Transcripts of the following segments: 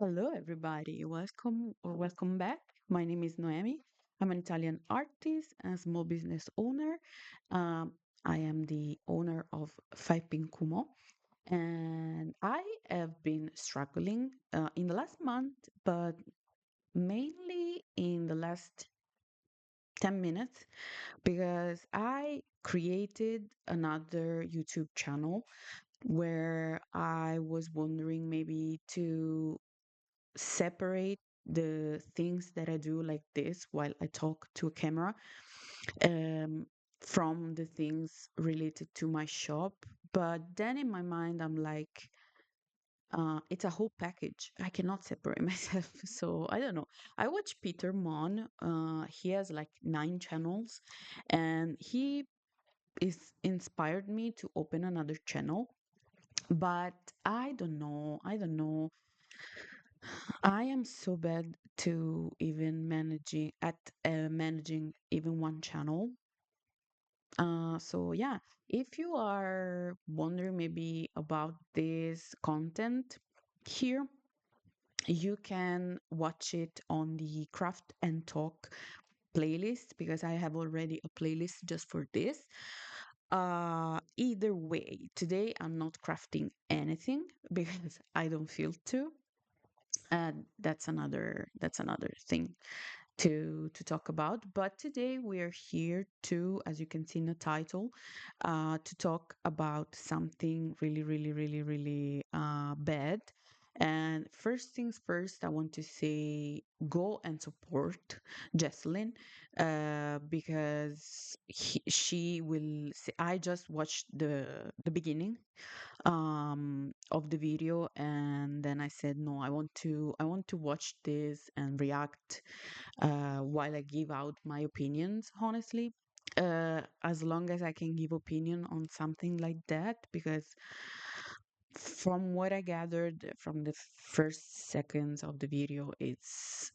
Hello, everybody. Welcome back. My name is Noemi. I'm an Italian artist and small business owner. Um, I am the owner of fivepinkkumoshop, and I have been struggling in the last month, but mainly in the last 10 minutes because I created another YouTube channel where I was wondering maybe to separate the things that I do like this while I talk to a camera um, from the things related to my shop. But then in my mind, I'm like, it's a whole package. I cannot separate myself. So I don't know. I watch Peter Mon. He has like 9 channels, and he is inspired me to open another channel. But I don't know. I don't know. I am so bad to even managing even one channel. So yeah, if you are wondering maybe about this content here, you can watch it on the Craft and Talk playlist because I have already a playlist just for this. Either way, today I'm not crafting anything because I don't feel to. That's another thing to talk about. But today we are here to, as you can see in the title, to talk about something really bad. And first things first, I want to say go and support Jessalyn because she will. I just watched the beginning of the video, and then I said no, I want to watch this and react while I give out my opinions, honestly. As long as I can give opinion on something like that, because from what I gathered from the first seconds of the video, it's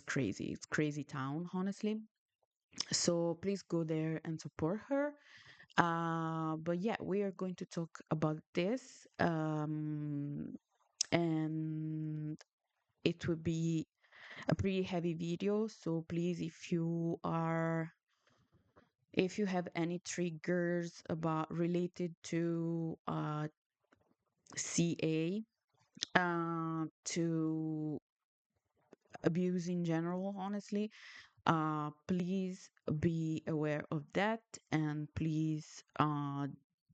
crazy. It's crazy town, honestly. So please go there and support her. But yeah, we are going to talk about this. And it will be a pretty heavy video. So please, if you have any triggers about related to CA, to abuse in general, honestly, please be aware of that, and please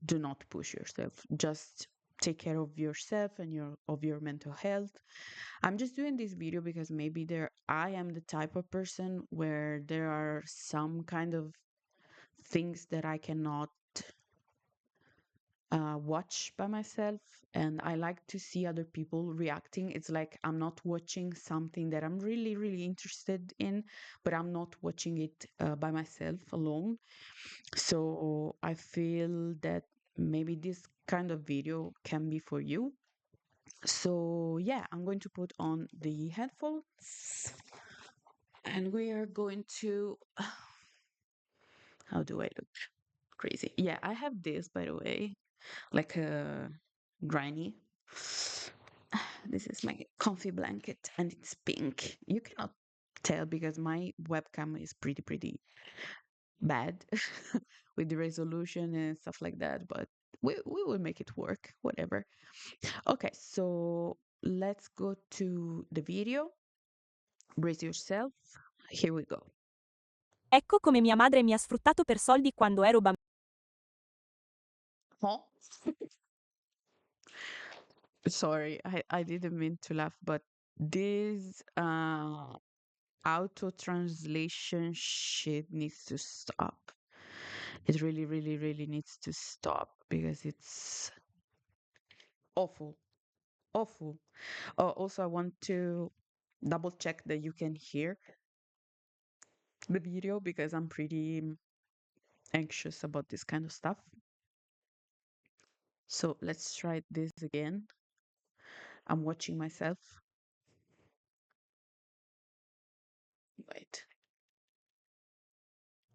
do not push yourself. Just take care of yourself and your mental health. I'm just doing this video because maybe I am the type of person where there are some kind of things that I cannot watch by myself, and I like to see other people reacting. It's like I'm not watching something that I'm really interested in, but I'm not watching it by myself alone. So I feel that maybe this kind of video can be for you. So yeah, I'm going to put on the headphones and we are going to how do I look? Crazy. Yeah, I have this, by the way, like a granny. This is my comfy blanket and it's pink. You cannot tell because my webcam is pretty bad with the resolution and stuff like that, but we will make it work, whatever. Okay, so let's go to the video. Brace yourself. Here we go. Ecco come mia madre mi ha sfruttato per soldi quando ero Huh? Sorry, I didn't mean to laugh, but this auto translation shit needs to stop. It really needs to stop because it's awful. Awful. Oh, also, I want to double check that you can hear the video because I'm pretty anxious about this kind of stuff. So let's try this again. I'm watching myself. Wait.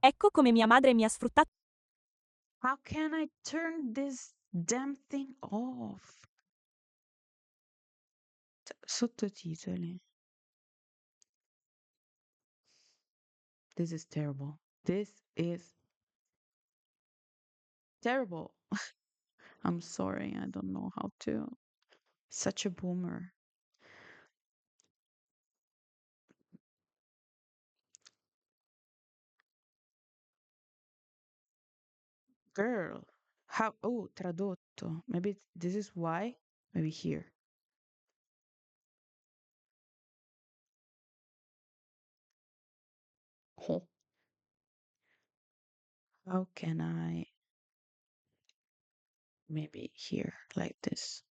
Ecco come mia madre mi ha sfruttato. How can I turn this damn thing off? Sottotitoli. This is terrible. This is terrible. I'm sorry, I don't know how to. Such a boomer. Girl, how? Oh, tradotto. Maybe this is why. Maybe here. Oh, how can I? Maybe here, like this.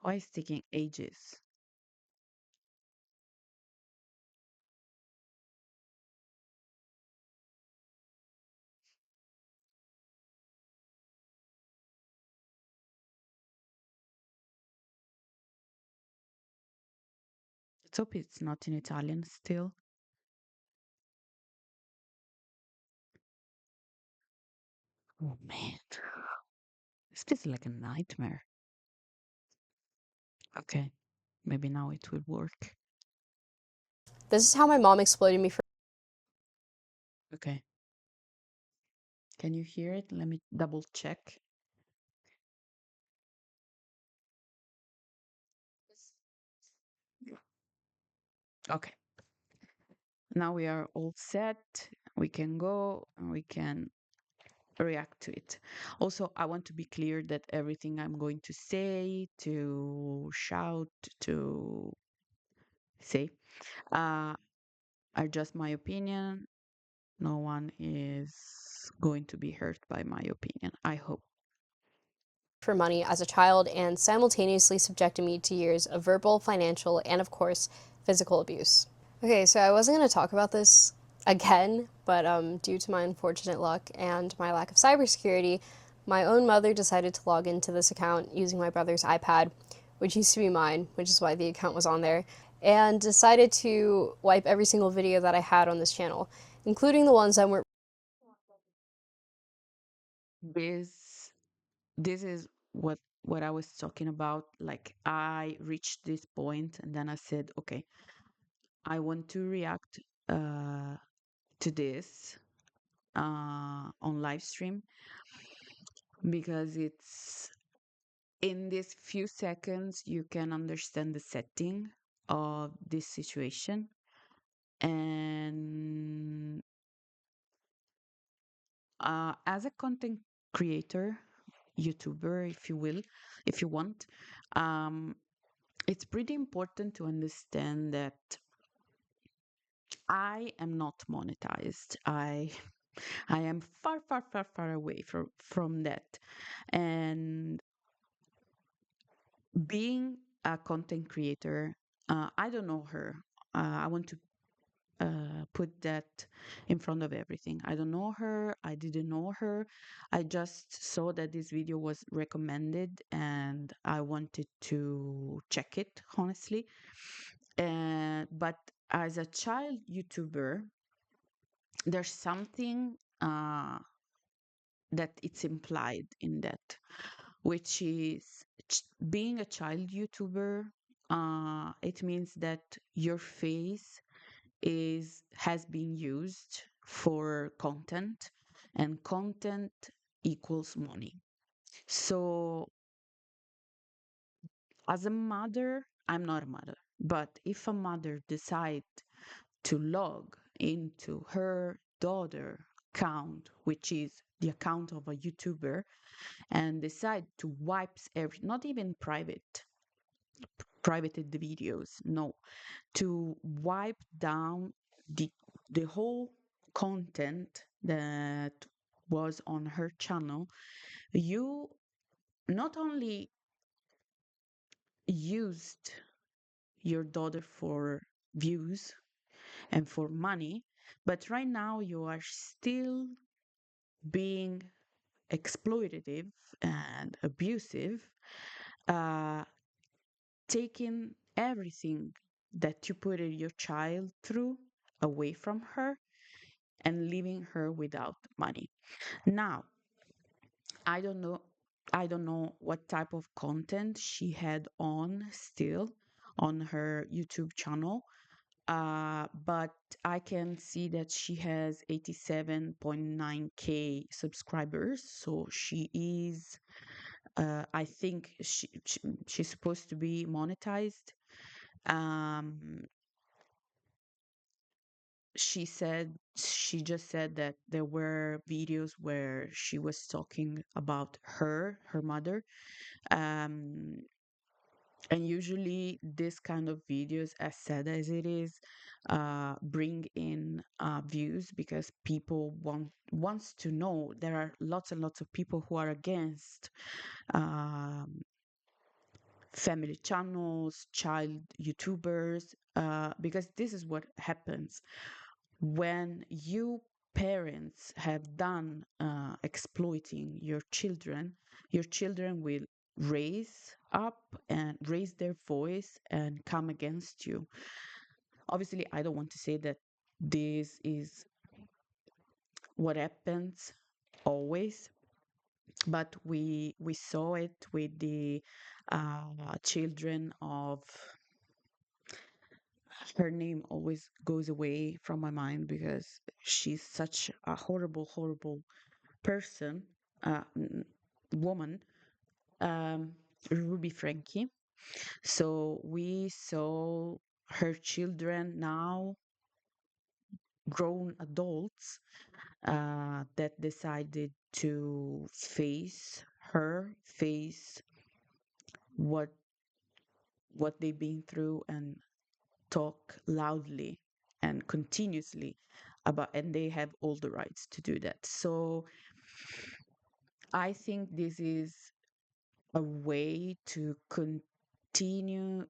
Why is taking ages? Let's hope it's not in Italian still. Oh man, this feels like a nightmare. Okay, maybe now it will work. This is how my mom exploited me for Okay, can you hear it? Let me double check. Okay, now we are all set. We can go and we can react to it. Also, I want to be clear that everything I'm going to say, to shout, to say, uh, are just my opinion. No one is going to be hurt by my opinion, I hope. money as a child and simultaneously subjected me to years of verbal, financial, and of course, physical abuse. Okay, so I wasn't going to talk about this again, but due to my unfortunate luck and my lack of cybersecurity, my own mother decided to log into this account using my brother's iPad, which used to be mine, which is why the account was on there, and decided to wipe every single video that I had on this channel, including the ones that weren't. This this is what I was talking about. Like I reached this point and then I said, okay, I want to react to this on live stream because it's in these few seconds you can understand the setting of this situation. And as a content creator, YouTuber, if you will, if you want, um, it's pretty important to understand that I am not monetized. I am far, far, far, far away from that. And being a content creator, I don't know her. I want to put that in front of everything. I don't know her. I didn't know her. I just saw that this video was recommended and I wanted to check it, honestly. But as a child YouTuber, there's something that it's implied in that, which is being a child YouTuber. It means that your face is has been used for content, and content equals money. So as a mother, I'm not a mother, but if a mother decide to log into her daughter account, which is the account of a YouTuber, and decide to wipes every, not even privated the videos, no, to wipe down the the whole content that was on her channel, you not only used your daughter for views and for money, but right now you are still being exploitative and abusive, uh, taking everything that you put your child through away from her and leaving her without money. Now, I don't know I don't know what type of content she had on still on her YouTube channel. But I can see that she has 87.9K subscribers. So she is, I think she's supposed to be monetized. Um, she just said that there were videos where she was talking about her mother. Um, and usually this kind of videos, as sad as it is, bring in views because people wants to know. There are lots and lots of people who are against um, family channels, child YouTubers, because this is what happens when you parents have done exploiting your children will raise up and raise their voice and come against you. Obviously, I don't want to say that this is what happens always, but we saw it with the children of, her name always goes away from my mind because she's such a horrible person, woman, um, Ruby Frankie. So we saw her children now grown adults that decided to face what they've been through and talk loudly and continuously about, and they have all the rights to do that. So I think this is a way to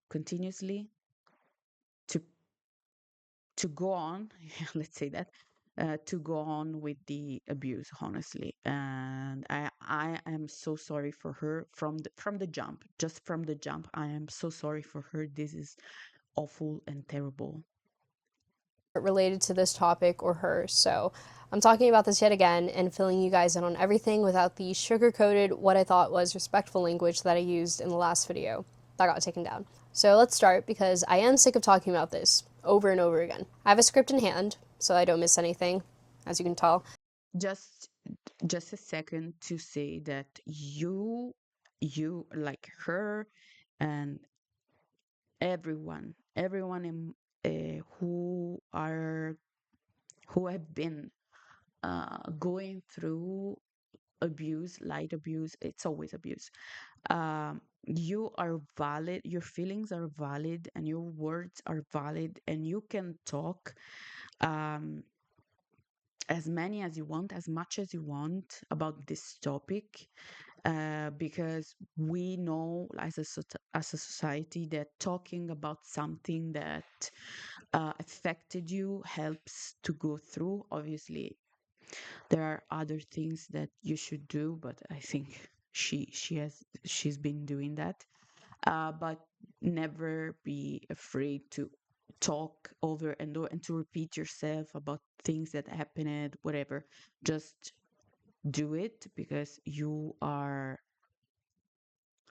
continuously to go on, let's say that, to go on with the abuse, honestly. And I am so sorry for her from the jump, just from the jump. I am so sorry for her. This is awful and terrible. Related to this topic or her. So I'm talking about this yet again and filling you guys in on everything without the sugar-coated, what I thought was respectful language that I used in the last video that got taken down. So let's start because I am sick of talking about this over and over again. I have a script in hand so I don't miss anything, as you can tell. Just a second to say that you like her and everyone in, who have been going through abuse, light abuse. It's always abuse. You are valid, your feelings are valid, and your words are valid, and you can talk um, as many as you want, as much as you want about this topic, because we know as as a society that talking about something that affected you helps to go through. Obviously, there are other things that you should do, but I think she's been doing that. But never be afraid to talk over and over and to repeat yourself about things that happened, whatever. Just do it because you are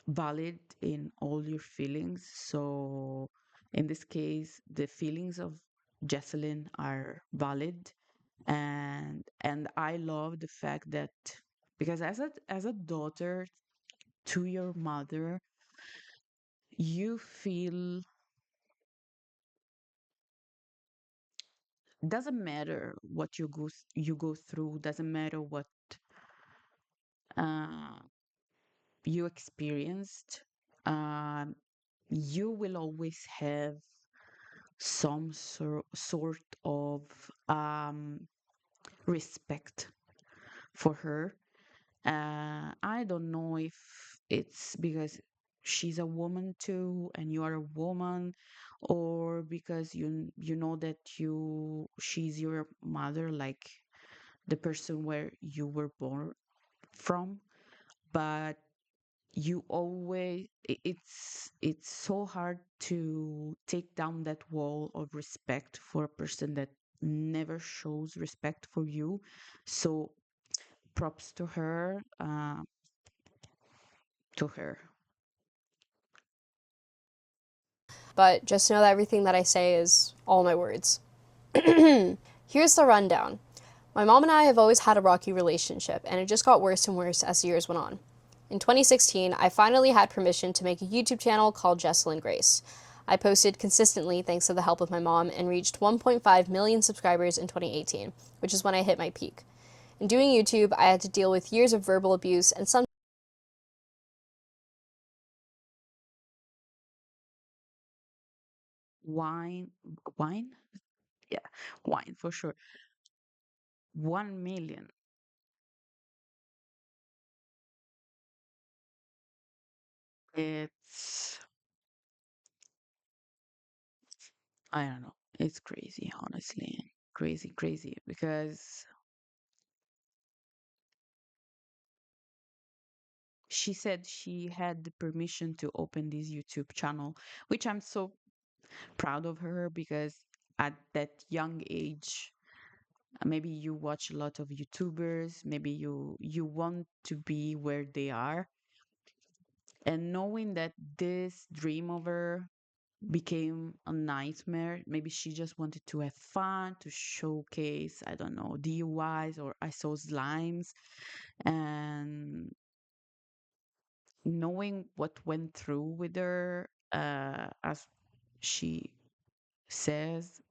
valid in all your feelings. So in this case, the feelings of Jessalyn are valid, and I love the fact that, because as a daughter to your mother, you feel, doesn't matter what you go through, doesn't matter what uh, you experienced, um, you will always have some sort of respect for her. I don't know if it's because she's a woman too and you are a woman, or because you know that she's your mother, like the person where you were born from. But you always it's so hard to take down that wall of respect for a person that never shows respect for you. So props to her, to her. But just know that everything that I say is all my words. Here's the rundown. My mom and I have always had a rocky relationship, and it just got worse and worse as the years went on. In 2016, I finally had permission to make a YouTube channel called Jessalyn Grace. I posted consistently thanks to the help of my mom and reached 1.5 million subscribers in 2018, which is when I hit my peak. In doing YouTube, I had to deal with years of verbal abuse and some Wine, wine? Yeah, wine for sure. 1 million. It's, I don't know. It's crazy, honestly. Crazy, crazy. Because she said she had the permission to open this YouTube channel, which I'm so proud of her because at that young age, maybe you watch a lot of YouTubers, maybe you want to be where they are, and knowing that this dream of her became a nightmare. Maybe she just wanted to have fun, to showcase, I don't know, DUIs or I saw slimes. And knowing what went through with her, as she says,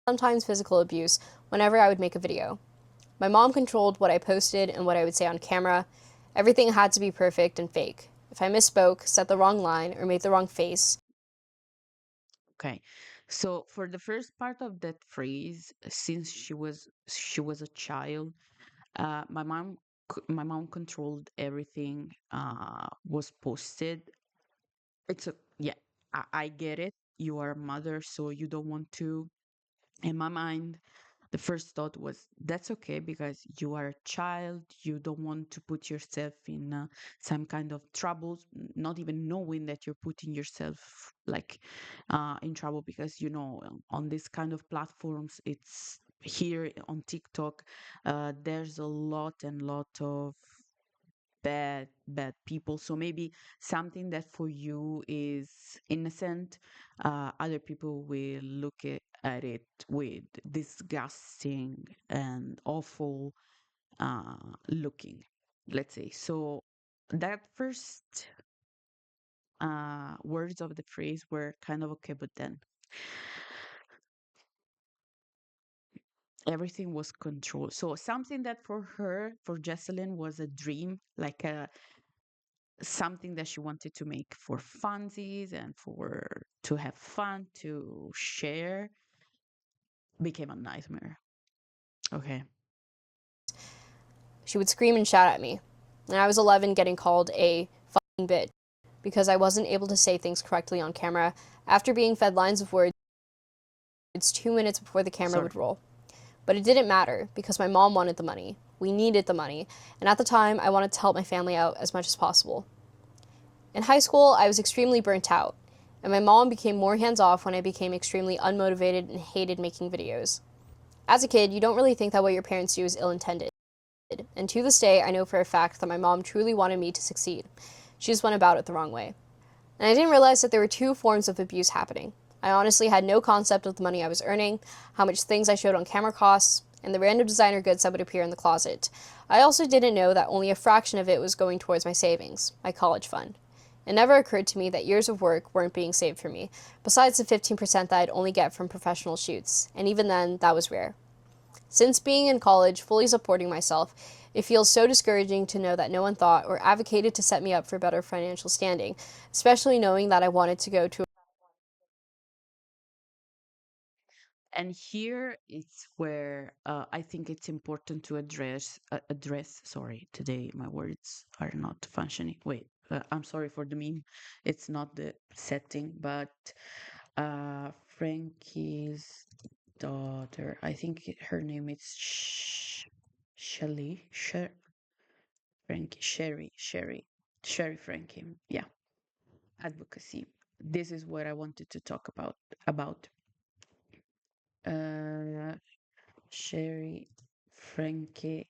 sometimes physical abuse whenever I would make a video. My mom controlled what I posted and what I would say on camera. Everything had to be perfect and fake. If I misspoke, said the wrong line, or made the wrong face, okay. So for the first part of that phrase, since she was a child, my mom controlled everything was posted. It's a yeah, I get it. You are a mother, so you don't want to. In my mind, the first thought was that's okay because you are a child. You don't want to put yourself in some kind of troubles, not even knowing that you're putting yourself like in trouble because on this kind of platforms, it's here on TikTok. There's a lot and lot of bad people, so maybe something that for you is innocent, other people will look at it with disgusting and awful looking, let's say. So that first words of the phrase were kind of okay, but then everything was controlled. So something that for her, for Jessalyn, was a dream, like a something that she wanted to make for funsies and for to have fun, to share, became a nightmare. Okay. she would scream and shout at me. And I was 11 getting called a fucking bitch because I wasn't able to say things correctly on camera after being fed lines of words 2 minutes before the camera Sorry. would roll. But it didn't matter because my mom wanted the money. We needed the money. And at the time, I wanted to help my family out as much as possible. In high school, I was extremely burnt out, and my mom became more hands off when I became extremely unmotivated and hated making videos. As a kid, you don't really think that what your parents do is ill intended. And to this day, I know for a fact that my mom truly wanted me to succeed. She just went about it the wrong way. And I didn't realize that there were two forms of abuse happening. I honestly had no concept of the money I was earning, how much things I showed on camera costs, and the random designer goods that would appear in the closet. I also didn't know that only a fraction of it was going towards my savings, my college fund. It never occurred to me that years of work weren't being saved for me, besides the 15% that I'd only get from professional shoots, and even then, that was rare. Since being in college, fully supporting myself, it feels so discouraging to know that no one thought or advocated to set me up for better financial standing, especially knowing that I wanted to go to. And here it's where I think it's important to address. Sorry, today my words are not functioning. Wait, I'm sorry for the meme. It's not the setting, but Frankie's daughter. I think her name is Shelly. Frankie, Sherry Frankie. Yeah, advocacy. This is what I wanted to talk about. Sherry Franke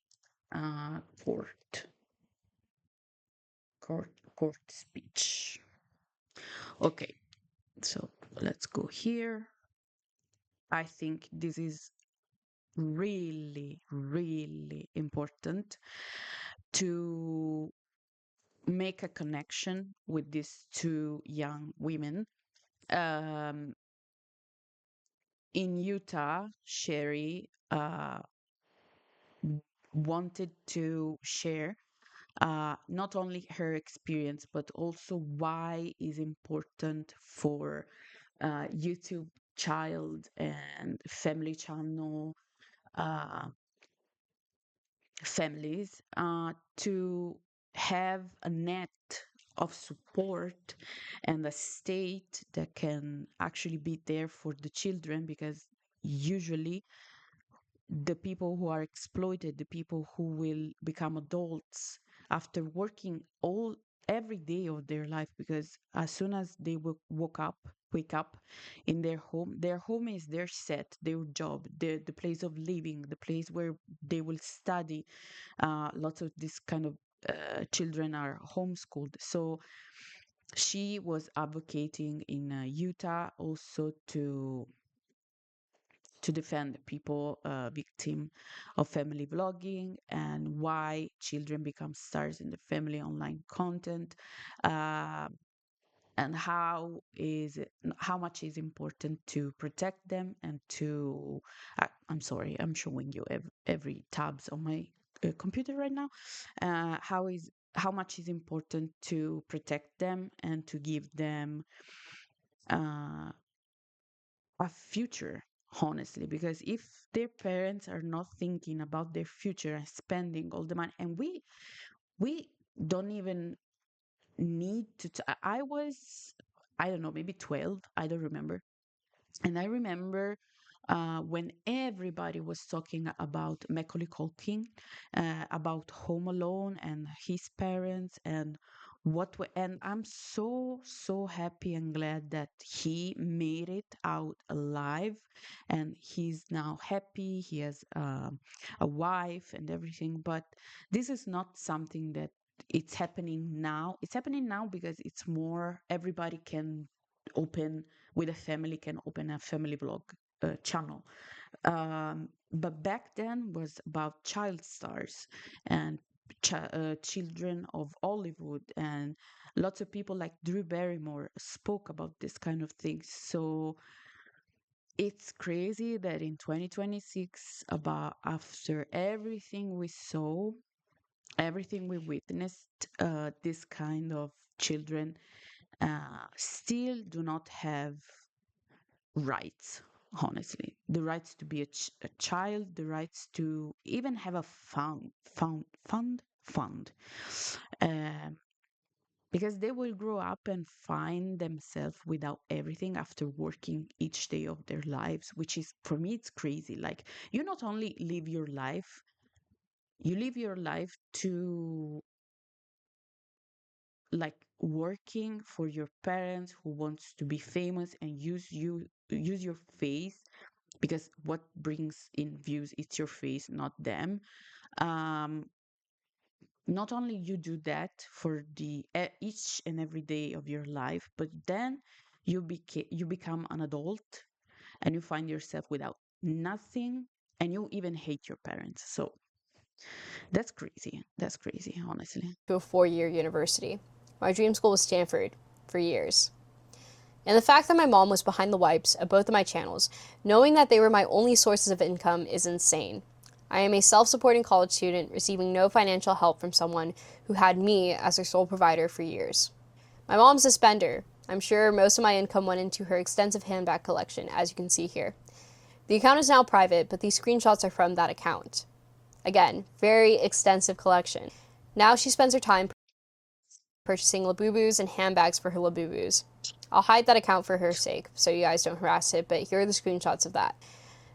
court court speech. Okay, so let's go here. I think this is really, really important to make a connection with these two young women. Um, in Utah, Sherry wanted to share not only her experience, but also why is important for YouTube child and family channel uh, families to have a net of support and a state that can actually be there for the children, because usually the people who are exploited, the people who will become adults after working all every day of their life, because as soon as they wake up in their home is their set, their job, the place of living, the place where they will study. Lots of this kind of children are homeschooled. So she was advocating in Utah also to defend people victim of family vlogging, and why children become stars in the family online content, uh, and how much is important to protect them and to I'm sorry, I'm showing you every tabs on my computer right now. How much is important to protect them and to give them uh, a future, honestly, because if their parents are not thinking about their future and spending all the money, and we don't even need to I was, I don't know, maybe 12, I don't remember. And I remember when everybody was talking about Macaulay Culkin, about Home Alone and his parents, and and I'm so happy and glad that he made it out alive, and he's now happy. He has a wife and everything. But this is not something that it's happening now. It's happening now because it's more, everybody can open, with a family, can open a family blog channel. But back then was about child stars and children of Hollywood, and lots of people like Drew Barrymore spoke about this kind of things. So it's crazy that in 2026, about after everything we saw, everything we witnessed, this kind of children still do not have rights, honestly, the rights to be a child, the rights to even have a fund, um, because they will grow up and find themselves without everything after working each day of their lives, which is, for me, it's crazy. Like, you not only live your life, you live your life to, like, working for your parents who wants to be famous and use your face, because what brings in views, it's your face, not them. um Not only you do that for the each and every day of your life, but then you become an adult and you find yourself without nothing, and you even hate your parents. So that's crazy, honestly. To a 4-year university. My dream school was Stanford for years. And the fact that my mom was behind the wipes at both of my channels, knowing that they were my only sources of income, is insane. I am a self-supporting college student receiving no financial help from someone who had me as their sole provider for years. My mom's a spender. I'm sure most of my income went into her extensive handbag collection, as you can see here. The account is now private, but these screenshots are from that account. Again, very extensive collection. Now she spends her time purchasing Labubus and handbags for her Labubus. I'll hide that account for her sake, so you guys don't harass it, but here are the screenshots of that.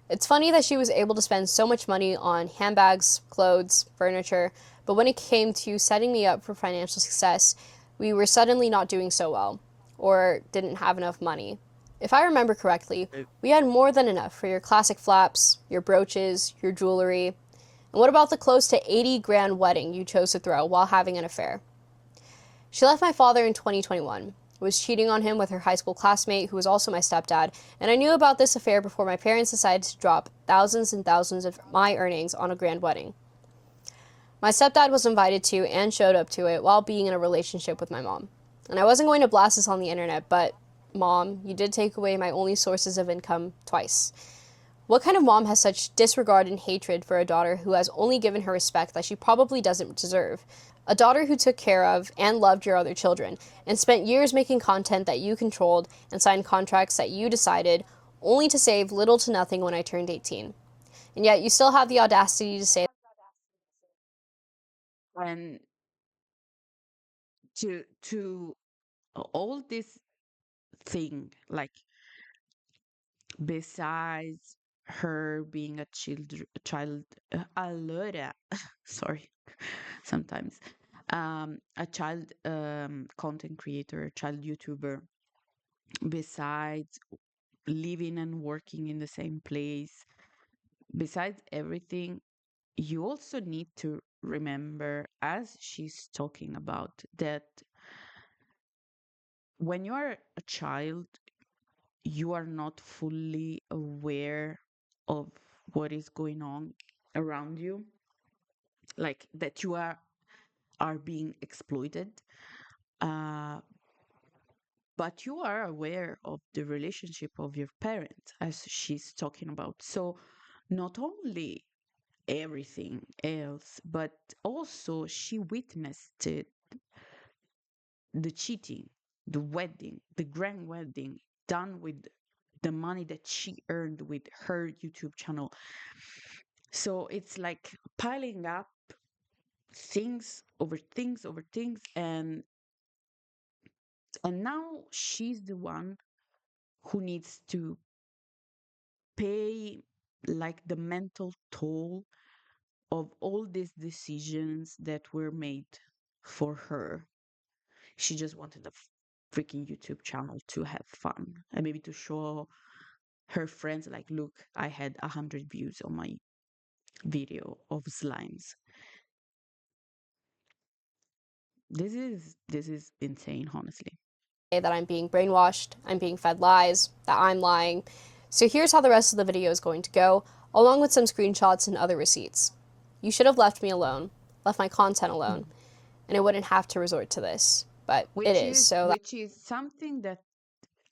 It's funny that she was able to spend so much money on handbags, clothes, furniture, but when it came to setting me up for financial success, we were suddenly not doing so well, or didn't have enough money. If I remember correctly, we had more than enough for your classic flaps, your brooches, your jewelry. And what about the close to 80 grand wedding you chose to throw while having an affair? She left my father in 2021, was cheating on him with her high school classmate who was also my stepdad, and I knew about this affair before my parents decided to drop thousands and thousands of my earnings on a grand wedding. My stepdad was invited to and showed up to it while being in a relationship with my mom. And I wasn't going to blast this on the internet, but Mom, you did take away my only sources of income twice. What kind of mom has such disregard and hatred for a daughter who has only given her respect that she probably doesn't deserve? A daughter who took care of and loved your other children and spent years making content that you controlled and signed contracts that you decided, only to save little to nothing when I turned 18. And yet you still have the audacity to say And to all this thing, like besides her being a child, allora, sorry, sometimes, a child content creator, a child YouTuber, besides living and working in the same place, besides everything, you also need to remember, as she's talking about, that when you are a child, you are not fully aware of what is going on around you, like that you are being exploited. Uh, but you are aware of the relationship of your parents, as she's talking about. So not only everything else, but also she witnessed it, the cheating, the wedding, the grand wedding done with the money that she earned with her YouTube channel. So it's like piling up things over things, and now she's the one who needs to pay like the mental toll of all these decisions that were made for her. She just wanted a freaking YouTube channel to have fun and maybe to show her friends, like, look, I had 100 views on my video of slimes. This is insane, honestly. that I'm being brainwashed, I'm being fed lies, that I'm lying. So here's how the rest of the video is going to go, along with some screenshots and other receipts. You should have left me alone, left my content alone, and I wouldn't have to resort to this. But it which is, is so which is something that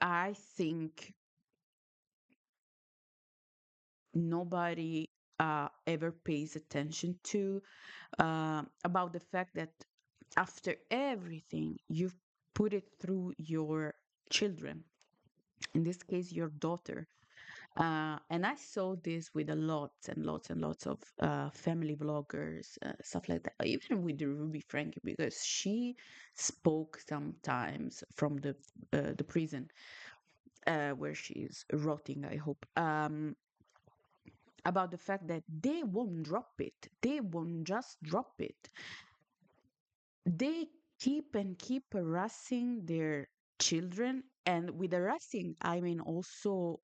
I think nobody ever pays attention to, about the fact that after everything you've put it through your children, in this case your daughter, and I saw this with a lots and lots and lots of family vloggers, stuff like that, even with the Ruby Frankie, because she spoke sometimes from the prison, where she's rotting, I hope, about the fact that they won't drop it. They won't just drop it. They keep harassing their children, and with harassing, I mean also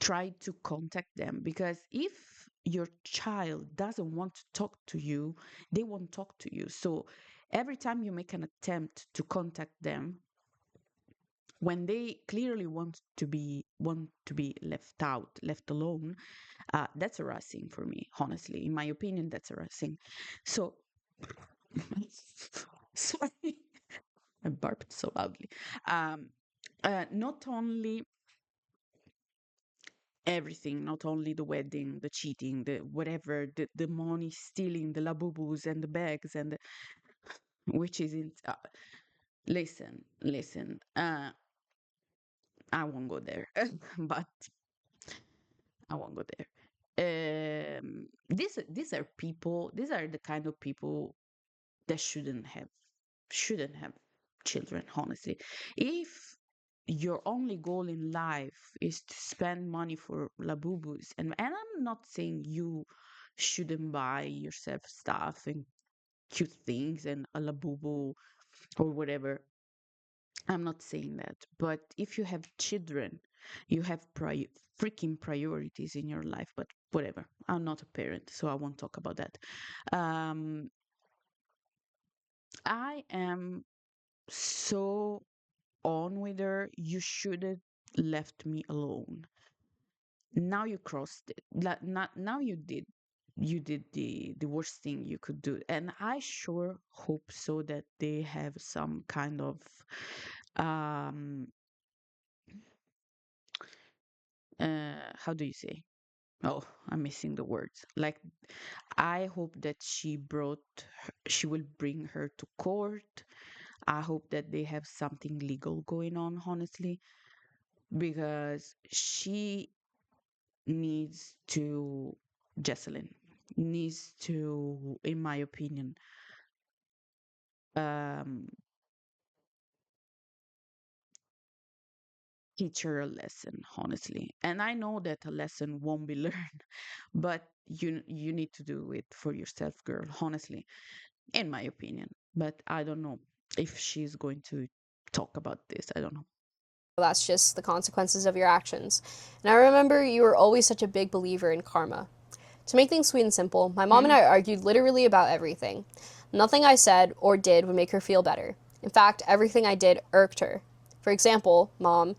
try to contact them, because if your child doesn't want to talk to you, they won't talk to you. So every time you make an attempt to contact them, when they clearly want to be left out, left alone, that's harassing for me, honestly. In my opinion, that's harassing. So, sorry, I burped so loudly. Um, not only everything, not only the wedding, the cheating, the whatever, the money stealing, the labubus and the bags, and which is in. Listen. I won't go there, but I won't go there. These are people. These are the kind of people that shouldn't have children. Honestly, if your only goal in life is to spend money for labubus, and I'm not saying you shouldn't buy yourself stuff and cute things and a labubu or whatever. I'm not saying that, but if you have children, you have freaking priorities in your life. But whatever, I'm not a parent, so I won't talk about that. Um, I am so on with her. You should have left me alone. Now you crossed it. Not now you did the worst thing you could do, and I sure hope so that they have some kind of um how do you say, oh, I'm missing the words, like I hope that she will bring her to court. I hope that they have something legal going on, honestly, because she needs to, Jessalyn needs to, in my opinion, um, teach her a lesson, honestly. And I know that a lesson won't be learned, but you need to do it for yourself, girl, honestly, in my opinion. But I don't know if she's going to talk about this. I don't know. That's just the consequences of your actions. And I remember you were always such a big believer in karma. To make things sweet and simple, my mom and Hmm? I argued literally about everything. Nothing I said or did would make her feel better. In fact, everything I did irked her. For example, Mom,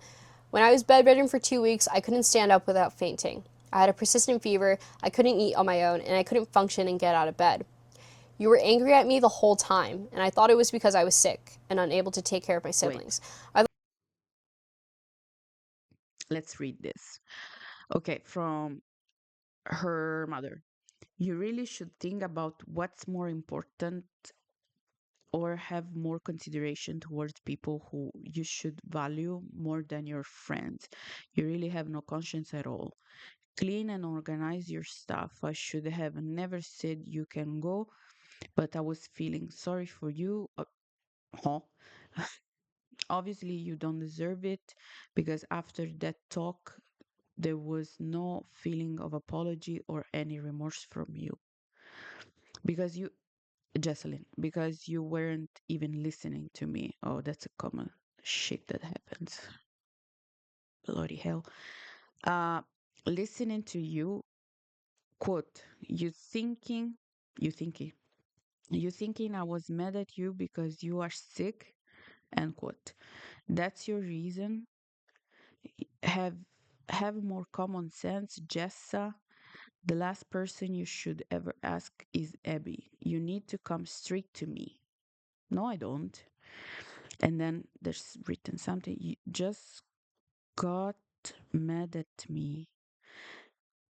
when I was bedridden for 2 weeks, I couldn't stand up without fainting. I had a persistent fever, I couldn't eat on my own, and I couldn't function and get out of bed. You were angry at me the whole time, and I thought it was because I was sick and unable to take care of my Wait, siblings. let's read this. Okay, from her mother. You really should think about what's more important or have more consideration towards people who you should value more than your friends. You really have no conscience at all. Clean and organize your stuff. I should have never said you can go, but I was feeling sorry for you. Huh? Obviously, you don't deserve it because after that talk, there was no feeling of apology or any remorse from you. Because you, Jessalyn, because you weren't even listening to me. Oh, that's a common shit that happens. Bloody hell. Uh, listening to you, quote, you thinking, you thinking I was mad at you because you are sick, end quote. That's your reason. Have have more common sense, Jessa. The last person you should ever ask is Abby. You need to come straight to me. No, I don't. And then there's written something. You just got mad at me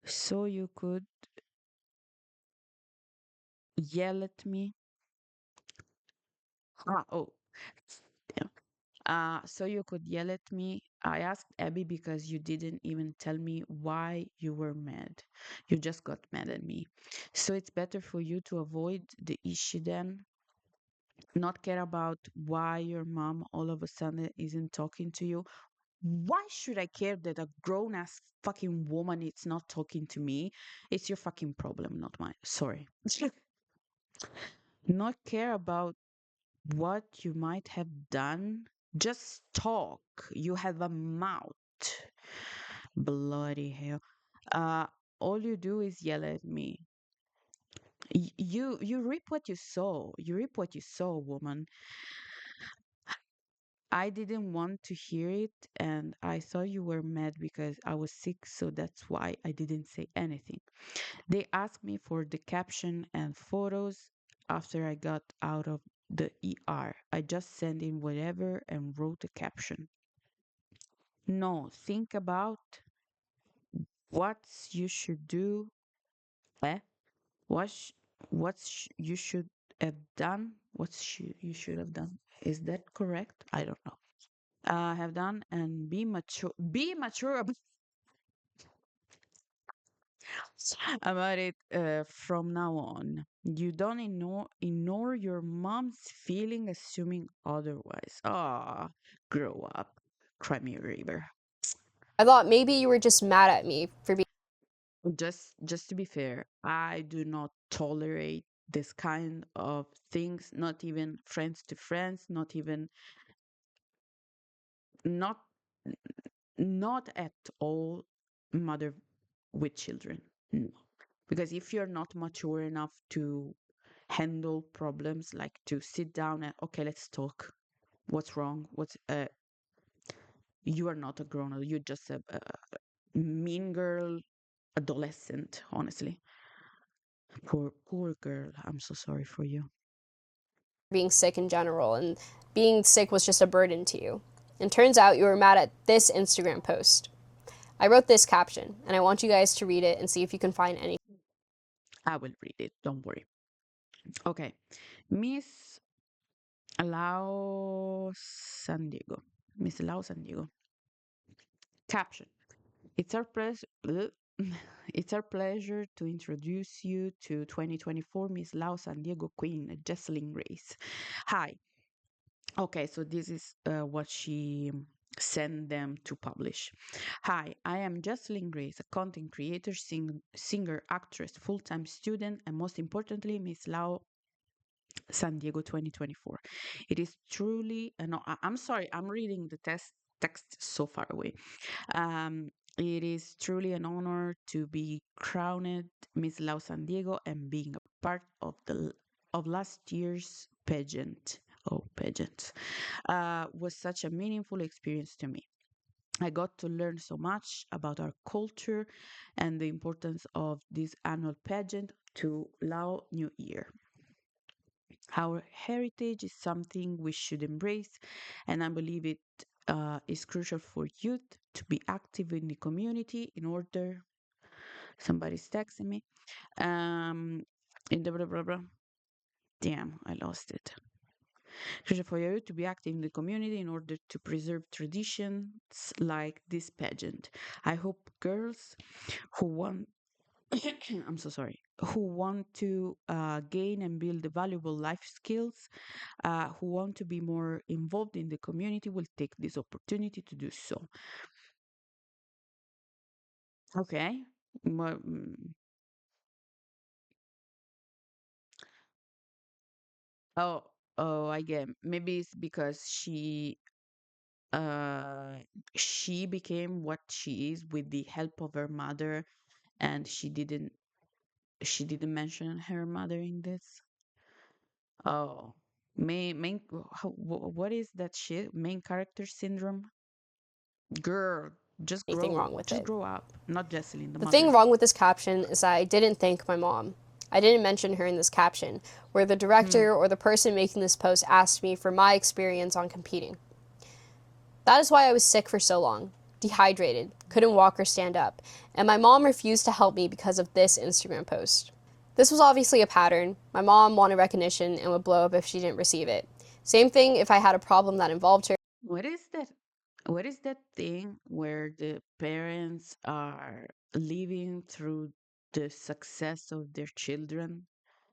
so you could yell at me. Oh, damn. So you could yell at me. I asked Abby because you didn't even tell me why you were mad. You just got mad at me. So it's better for you to avoid the issue then, not care about why your mom all of a sudden isn't talking to you. Why should I care that a grown ass fucking woman is not talking to me? It's your fucking problem, not mine. Sorry. Not care about what you might have done. Just talk. You have a mouth. Bloody hell. Uh, all you do is yell at me. You reap what you sow. You reap what you sow, woman. I didn't want to hear it, and I thought you were mad because I was sick, so that's why I didn't say anything. They asked me for the caption and photos after I got out of the ER. I just sent in whatever and wrote a caption. No, think about what you should do. Eh? What sh- you should have done? You should have done? Is that correct? I don't know. Have done and be mature. Be mature about it from now on. You don't ignore your mom's feeling, assuming otherwise. Ah, grow up. Cry me a river. I thought maybe you were just mad at me for being Just to be fair, I do not tolerate this kind of things, not even friends to friends, not even not not at all mother with children. No. Because if you're not mature enough to handle problems, like to sit down and okay, let's talk. What's wrong? What's you are not a grown up. You're just a mean girl, adolescent. Honestly, poor girl. I'm so sorry for you. being sick in general, and being sick was just a burden to you. And turns out you were mad at this Instagram post. I wrote this caption, and I want you guys to read it and see if you can find any. I will read it. Don't worry. Okay, Miss Lau San Diego. Miss Lau San Diego. Caption. It's our pleasure. It's our pleasure to introduce you to 2024 Miss Lau San Diego Queen, Jessalyn Grace. Hi. Okay, so this is what she sent them to publish. Hi, I am Jessalyn Grace, a content creator, singer, actress, full-time student, and most importantly, Miss Lau San Diego 2024. It is truly, no, I'm sorry, I'm reading the text so far away. It is truly an honor to be crowned Miss Lau San Diego and being a part of last year's pageant. Oh, pageant was such a meaningful experience to me. I got to learn so much about our culture and the importance of this annual pageant to Lao New Year. Our heritage is something we should embrace, and I believe it is crucial for youth to be active in the community in order. Somebody's texting me. In the blah blah blah. Damn, I lost it. Crucial for youth to be active in the community in order to preserve traditions like this pageant. I hope girls who want I'm so sorry, who want to gain and build valuable life skills, who want to be more involved in the community, will take this opportunity to do so. Okay. Well, oh, oh, I get. Maybe it's because uh, she became what she is with the help of her mother, and she didn't mention her mother in this. Oh, main what is that shit? Main character syndrome? Girl, Anything wrong with just it. grow up. Not Jessalyn, the The thing mother. wrong with this caption is that I didn't thank my mom. I didn't mention her in this caption, where the Hmm. director or the person making this post asked me for my experience on competing. That is why I was sick for so long, dehydrated, couldn't walk or stand up, and my mom refused to help me because of this Instagram post. This was obviously a pattern. My mom wanted recognition and would blow up if she didn't receive it. Same thing if I had a problem that involved her. What is that? What is that thing where the parents are living through the success of their children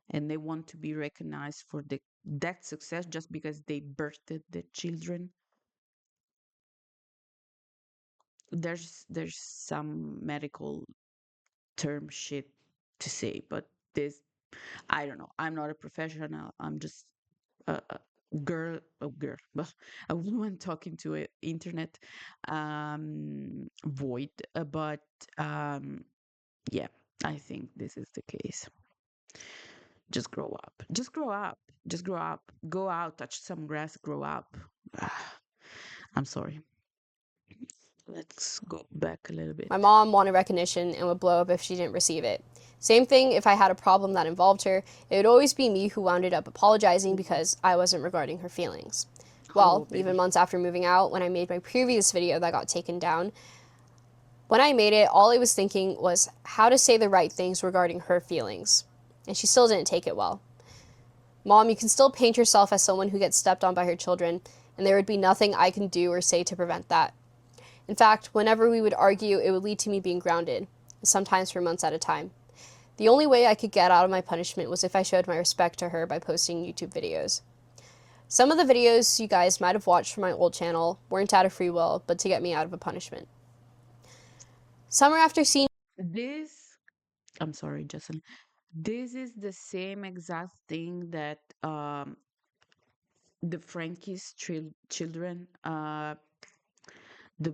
and they want to be recognized for that success just because they birthed the children? There's some medical term shit to say, but this I don't know. I'm not a professional. I'm just a girl, but a woman talking to an internet void. But um, yeah, I think this is the case. Just grow up. Just grow up. Just grow up. Go out, touch some grass, grow up. I'm sorry. Let's go back a little My bit. mom wanted recognition and would blow up if she didn't receive it. Same thing if I had a problem that involved her, it would always be me who wound up apologizing because I wasn't regarding her feelings. Oh, Well, even baby. months after moving out, when I made my previous video that got taken down, when I made it, all I was thinking was how to say the right things regarding her feelings. And she still didn't take it well. Mom, you can still paint yourself as someone who gets stepped on by her children, and there would be nothing I can do or say to prevent that. In fact, whenever we would argue, it would lead to me being grounded, sometimes for months at a time. The only way I could get out of my punishment was if I showed my respect to her by posting YouTube videos. Some of the videos you guys might have watched from my old channel weren't out of free will, but to get me out of a punishment. Summer after seeing This, I'm sorry, Justin. This is the same exact thing that the Frankie's children the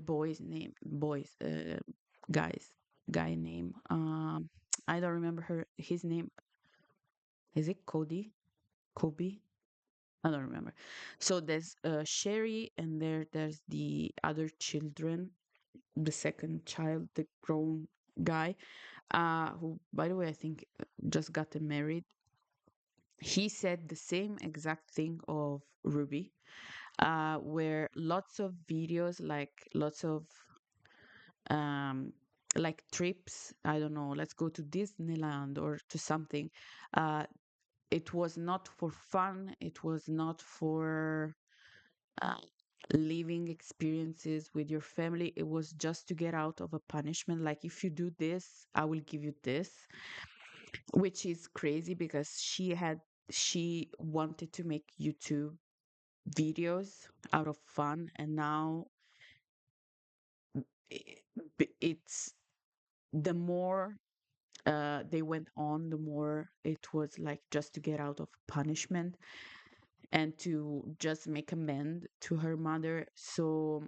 guys guy name. I don't remember his name. Is it Cody? Kobe? I don't remember. So there's Sherry, and there's the other children, the second child, the grown guy, who, by the way, I think just gotten married. He said the same exact thing of Ruby, where lots of videos, like lots of um, like trips. I don't know. Let's go to Disneyland or to something. Uh, it was not for fun. It was not for uh, living experiences with your family. It was just to get out of a punishment. Like, if you do this, I will give you this, which is crazy because she wanted to make YouTube videos out of fun, and now it's the more they went on, the more it was like just to get out of punishment and to just make amend to her mother. So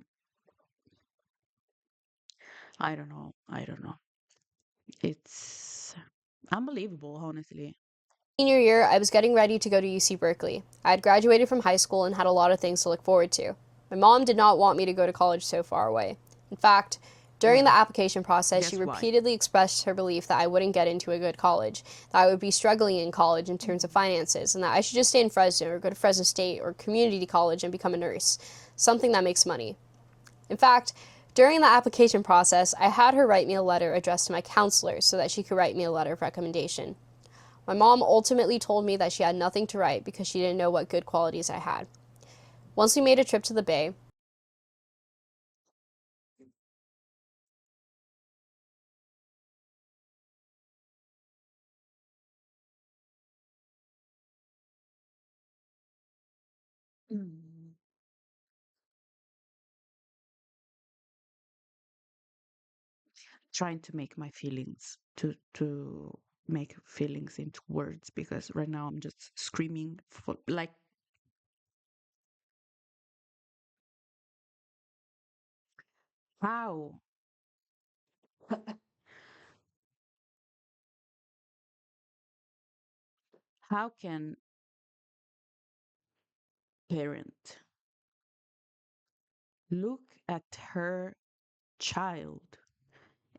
I don't know. I don't know. It's unbelievable, honestly. Senior year, I was getting ready to go to UC Berkeley. I had graduated from high school and had a lot of things to look forward to. My mom did not want me to go to college so far away. In fact, during the Well, application process, she guess why? repeatedly expressed her belief that I wouldn't get into a good college, that I would be struggling in college in terms of finances, and that I should just stay in Fresno or go to Fresno State or community college and become a nurse, something that makes money. In fact, during the application process, I had her write me a letter addressed to my counselor so that she could write me a letter of recommendation. My mom ultimately told me that she had nothing to write because she didn't know what good qualities I had. Once we made a trip to the Bay, Mm. Trying to make my feelings to make feelings into words, because right now I'm just screaming for like, how how can parent look at her child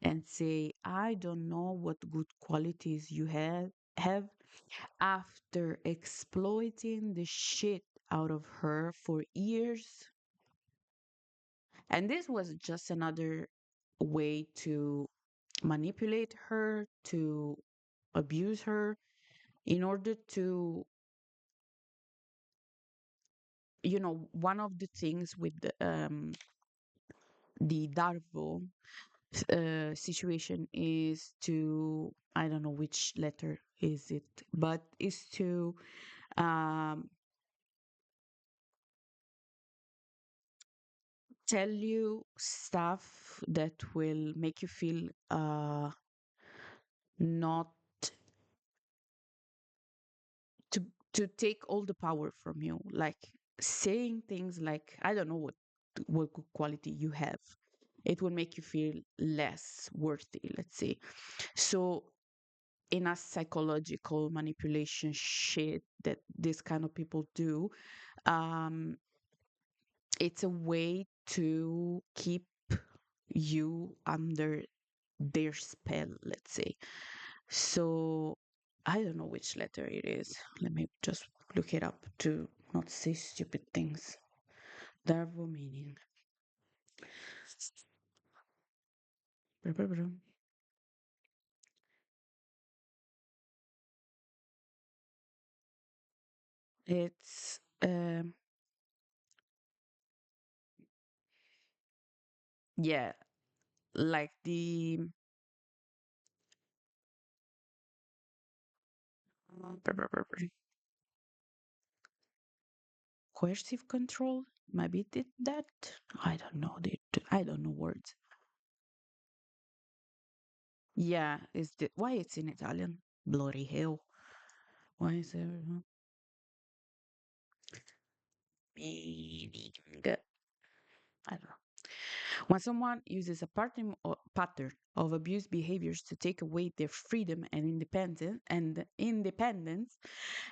and say, I don't know what good qualities you have after exploiting the shit out of her for years. And this was just another way to manipulate her, to abuse her, in order to, one of the things with the Darvo situation is to, I don't know which letter is it, but is to um, tell you stuff that will make you feel not to to take all the power from you, like saying things like, I don't know what good quality you have. It will make you feel less worthy, let's say. So in a psychological manipulation shit that this kind of people do, um, it's a way to keep you under their spell, let's say. So I don't know which letter it is. Let me just look it up to not say stupid things. Darvo meaning. It's yeah, like the coercive control. Maybe did that. I don't know. I don't know words. Yeah, is the why it's in Italian? Bloody hell! Why is there meaning? I don't know. When someone uses a pattern of abuse behaviors to take away their freedom and independence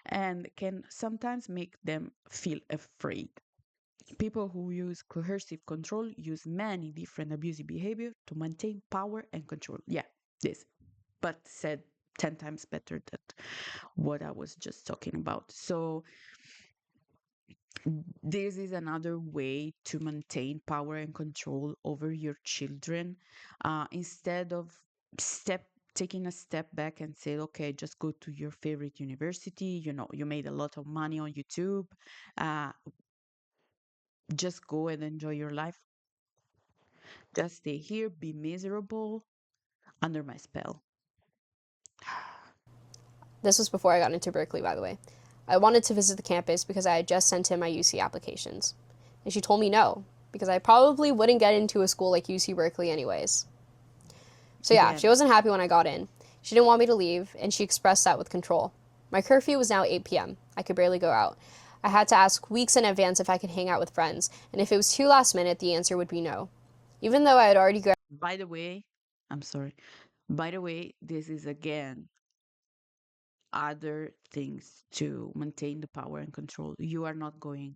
and can sometimes make them feel afraid. People who use coercive control use many different abusive behavior to maintain power and control. Yeah, this, but said 10 times better than what I was just talking about. So this is another way to maintain power and control over your children, instead of step taking a step back and say, okay, just go to your favorite university, you made a lot of money on YouTube, uh, just go and enjoy your life. Just stay here, be miserable under my spell. This was before I got into Berkeley, by the way. I wanted to visit the campus because I had just sent in my UC applications. And she told me no, because I probably wouldn't get into a school like UC Berkeley anyways. So yeah, Yeah, she wasn't happy when I got in. She didn't want me to leave, and she expressed that with control. My curfew was now 8 p.m. I could barely go out. I had to ask weeks in advance if I could hang out with friends, and if it was too last minute, the answer would be no. Even though I had already by the way, I'm sorry. By the way, this is again other things to maintain the power and control. You are not going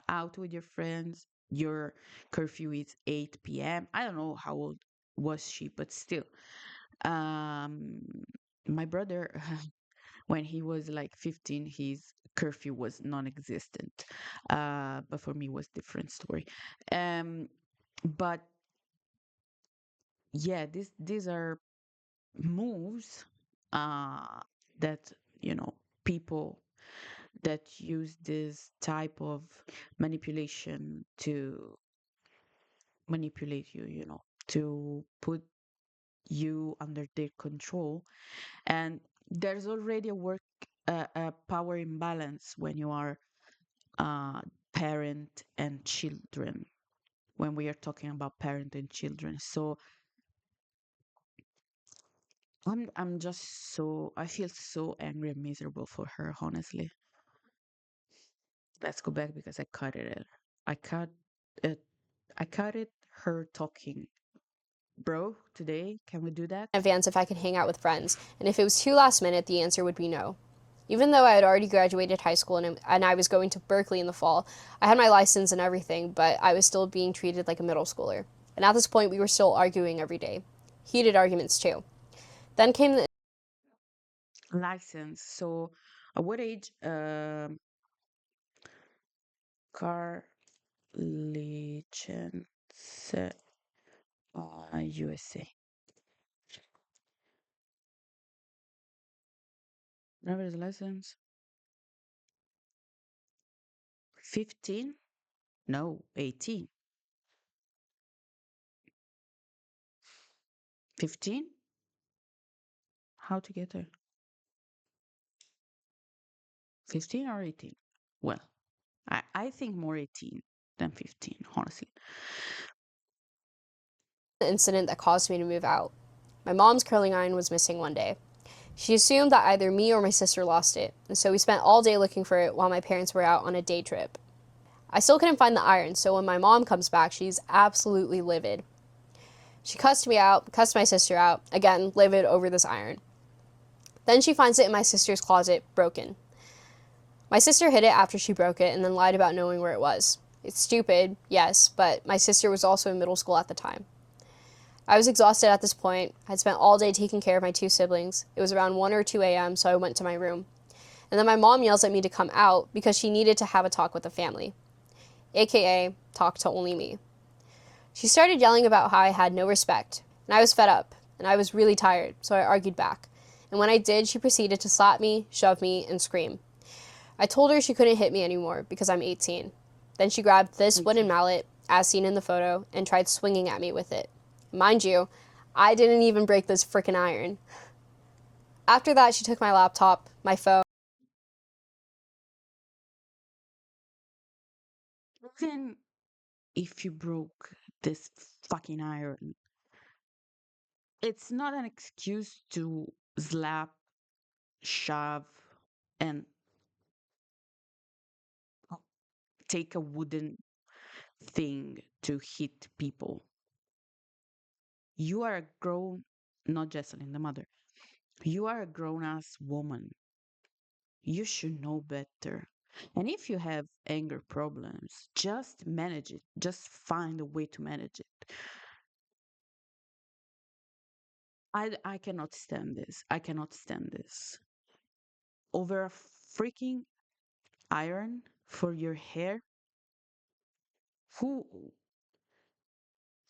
out with your friends. Your curfew is 8 p.m. I don't know how old was she, but still. Um, my brother, when he was like 15, his curfew was non-existent. But for me, it was different story. But yeah, these are moves that people that use this type of manipulation to manipulate you, to put you under their control. And there's already a power imbalance when you are parent and children, when we are talking about parent and children. So I'm just I feel so angry and miserable for her, honestly. Let's go back because I cut it. I cut it. I cut it. Her talking, bro. Today, can we do that? advance if I could hang out with friends, and if it was too last minute, the answer would be no. Even though I had already graduated high school and I was going to Berkeley in the fall, I had my license and everything, but I was still being treated like a middle schooler. And at this point, we were still arguing every day. Heated arguments, too. Then came the License. So, at what age? Car license. USA. Driver's license. 15? No, 18. 15? How to get there? 15 or 18? Well, I think more 18 than 15, honestly. incident that caused me to move out. My mom's curling iron was missing one day. She assumed that either me or my sister lost it, and so we spent all day looking for it while my parents were out on a day trip. I still couldn't find the iron, so when my mom comes back, she's absolutely livid. She cussed me out, cussed my sister out, again, livid over this iron. Then she finds it in my sister's closet, broken. My sister hid it after she broke it and then lied about knowing where it was. It's stupid, yes, but my sister was also in middle school at the time. I was exhausted at this point. I'd spent all day taking care of my two siblings. It was around 1 or 2 a.m., so I went to my room. And then my mom yells at me to come out because she needed to have a talk with the family, aka talk to only me. She started yelling about how I had no respect, and I was fed up, and I was really tired, so I argued back. And when I did, she proceeded to slap me, shove me, and scream. I told her she couldn't hit me anymore because I'm 18. Then she grabbed this wooden mallet, as seen in the photo, and tried swinging at me with it. Mind you, I didn't even break this frickin' iron. After that, she took my laptop, my phone. Even if you broke this fucking iron, it's not an excuse to slap, shove, and take a wooden thing to hit people. You are a grown, not Jessalyn, the mother. You are a grown ass woman. You should know better. And if you have anger problems, just manage it. Just find a way to manage it. I cannot stand this. I cannot stand this. Over a freaking iron for your hair? Who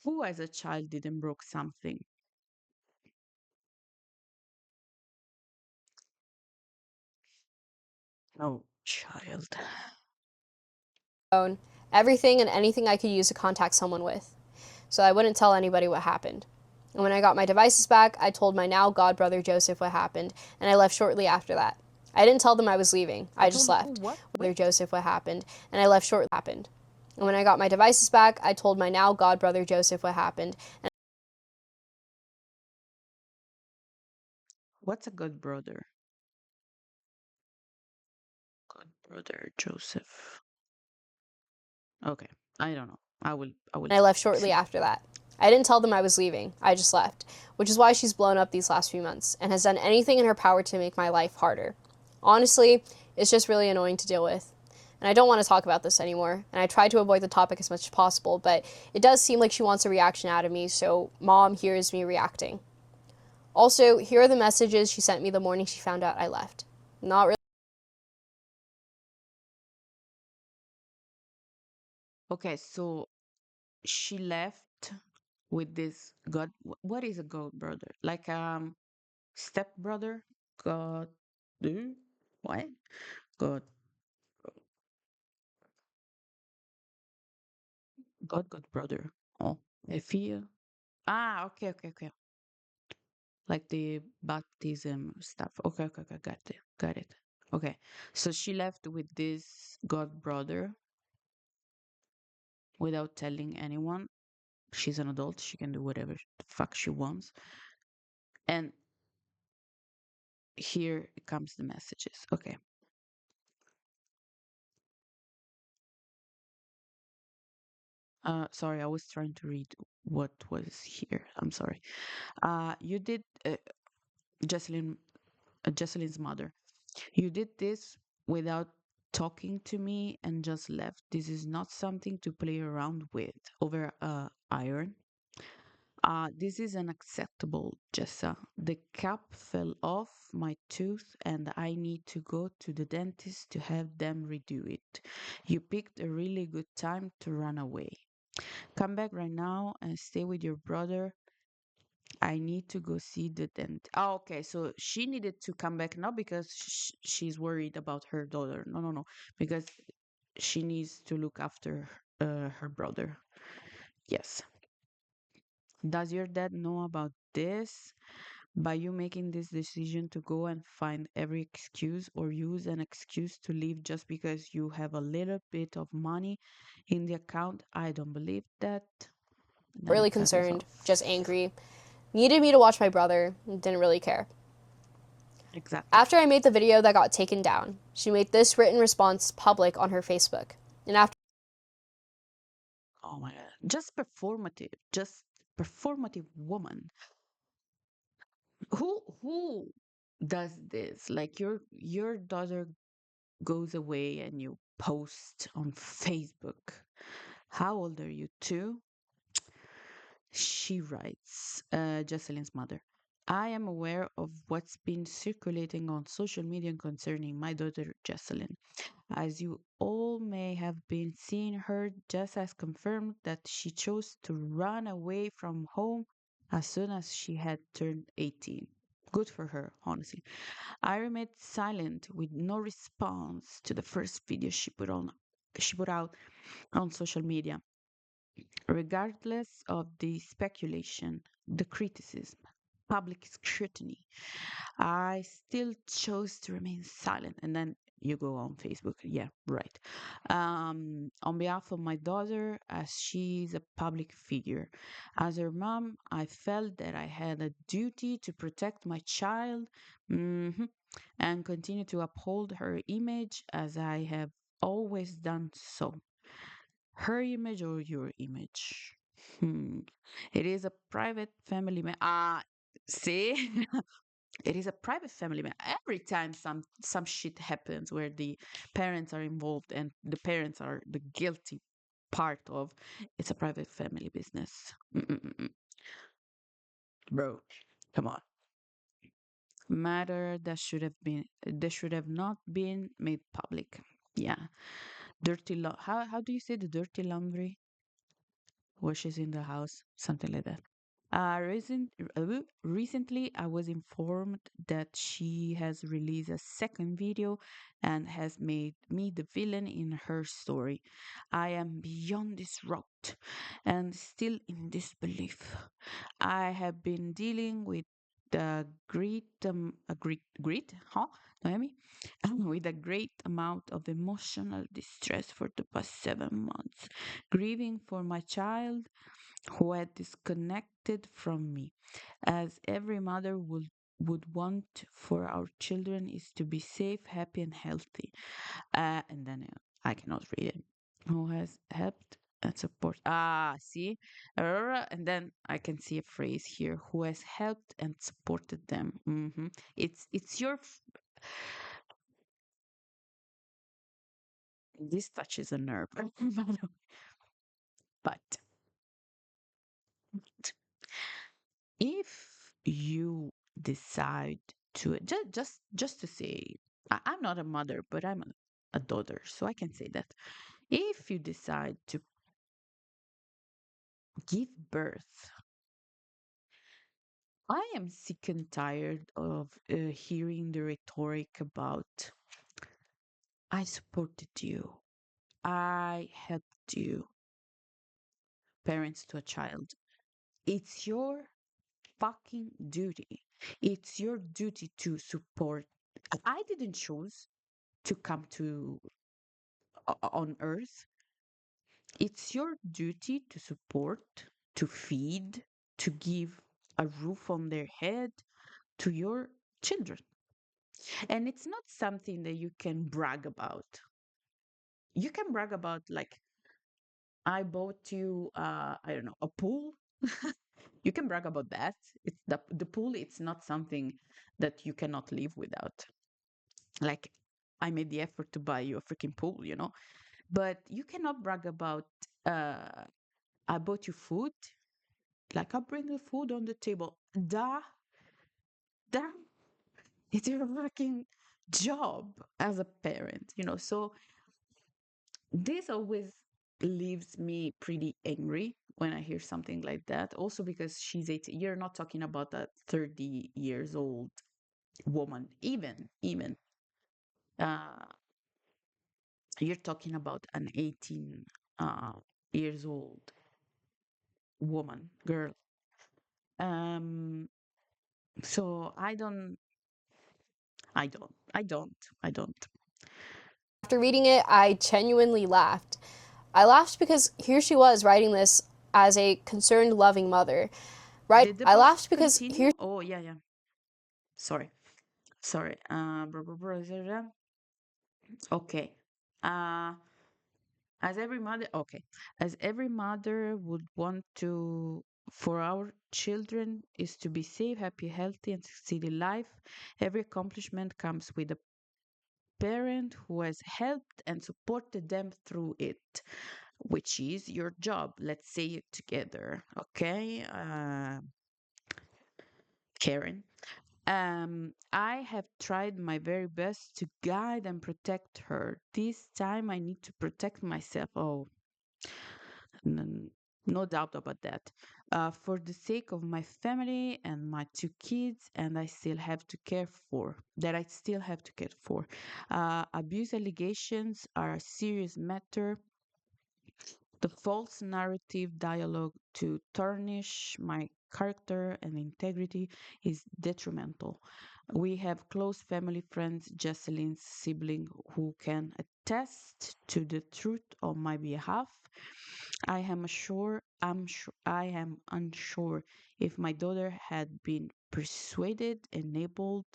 who as a child didn't broke something? No child. phone, everything and anything I could use to contact someone with, so I wouldn't tell anybody what happened. And when I got my devices back, I told my now god brother Joseph what happened, and I left shortly after that. I didn't tell them I was leaving, You I just told who left. what? Brother Wait. Joseph what happened, and I left shortly happened. And when I got my devices back, I told my now god brother Joseph what happened, and What's a good brother? Good brother Joseph. Okay. I don't know. I will I left shortly see. after that. I didn't tell them I was leaving, I just left, which is why she's blown up these last few months and has done anything in her power to make my life harder. Honestly, it's just really annoying to deal with. And I don't want to talk about this anymore, and I try to avoid the topic as much as possible, but it does seem like she wants a reaction out of me, so mom, here is me reacting. Also, here are the messages she sent me the morning she found out I left. Not really. Okay, so she left with this god. What is a god brother? Like step brother? God do what? God God brother. Oh, Ephia. Ah, okay, okay, okay. Like the baptism stuff. Okay, okay, okay, got it, got it. Okay, so she left with this god brother without telling anyone. She's an adult. She can do whatever the fuck she wants. And here comes the messages. Okay. Sorry, I was trying to read what was here. I'm sorry. You did, Jessalyn, Jessalyn's mother. You did this without talking to me and just left. This is not something to play around with over iron. This is unacceptable, Jessa. The cap fell off my tooth and I need to go to the dentist to have them redo it. You picked a really good time to run away. Come back right now and stay with your brother. I need to go see the dentist. Oh, okay. So she needed to come back not because she's worried about her daughter. No, no, no. Because she needs to look after her brother. Yes. Does your dad know about this? By you making this decision to go and find every excuse or use an excuse to leave just because you have a little bit of money in the account, I don't believe that. Then Really it cut us concerned, just off. angry. Needed me to watch my brother, didn't really care. Exactly. After I made the video that got taken down, she made this written response public on her Facebook. And after Oh my God. Just performative. Just performative woman. Who does this? Like your daughter goes away and you post on Facebook. How old are you? 2? She writes, Jessalyn's mother. I am aware of what's been circulating on social media concerning my daughter Jessalyn. As you all may have been seeing, her just has confirmed that she chose to run away from home as soon as she had turned 18. Good for her, honestly. I remained silent with no response to the first video she put out on social media. Regardless of the speculation, the criticism, public scrutiny, I still chose to remain silent. And then you go on Facebook. Yeah, right. On behalf of my daughter, as she's a public figure, as her mom, I felt that I had a duty to protect my child, mhm, and continue to uphold her image as I have always done so. Her image or your image? Hmm. It is a private family see? It is a private family every time some shit happens where the parents are involved and the parents are the guilty part of, it's a private family business. Mm-mm-mm. Bro, come on. Matter that should have not been made public. Yeah. How do you say the dirty laundry washes in the house, something like that. Recently, I was informed that she has released a second video and has made me the villain in her story. I am beyond disrupt and still in disbelief. I have been dealing with huh? Noemi? With a great amount of emotional distress for the past 7 months, grieving for my child who had disconnected from me, as every mother would want for our children is to be safe, happy, and healthy. And then I cannot read it. Who has helped and support? See, and then I can see a phrase here: who has helped and supported them. It's your. This touches a nerve, by the way. But if you decide to just to say, I'm not a mother, but I'm a daughter, so I can say that if you decide to give birth, I am sick and tired of hearing the rhetoric about I supported you, I helped you, parents to a child. It's your fucking duty. It's your duty to support. I didn't choose to come to on earth. It's your duty to support, to feed, to give a roof on their head to your children. And it's not something that you can brag about. You can brag about, like, I bought you, I don't know, a pool. You can brag about that. It's the pool. It's not something that you cannot live without. Like, I made the effort to buy you a freaking pool. But you cannot brag about, uh, I bought you food. Like, I bring the food on the table. Da, it's your fucking job as a parent. So this always leaves me pretty angry when I hear something like that. Also because she's 18. You're not talking about a 30 years old woman. Even uh, you're talking about an 18 uh, years old woman, girl. Um, so I don't. After reading it, I genuinely laughed. I laughed because here she was writing this as a concerned, loving mother. Right? Did the I post laughed because here continue? Oh, yeah, yeah. Sorry. Sorry. Okay. Uh, as every mother would want to for our children is to be safe, happy, healthy, and succeed in life. Every accomplishment comes with a parent who has helped and supported them through it, which is your job. Let's say it together, okay? Karen. I have tried my very best to guide and protect her. This time I need to protect myself. Oh, no doubt about that. For the sake of my family and my two kids, and I still have to care for that. I still have to care for. Abuse allegations are a serious matter. The false narrative dialogue to tarnish my character and integrity is detrimental. We have close family friends, Jessalyn's sibling, who can attest to the truth on my behalf. I am sure I am unsure if my daughter had been persuaded, enabled,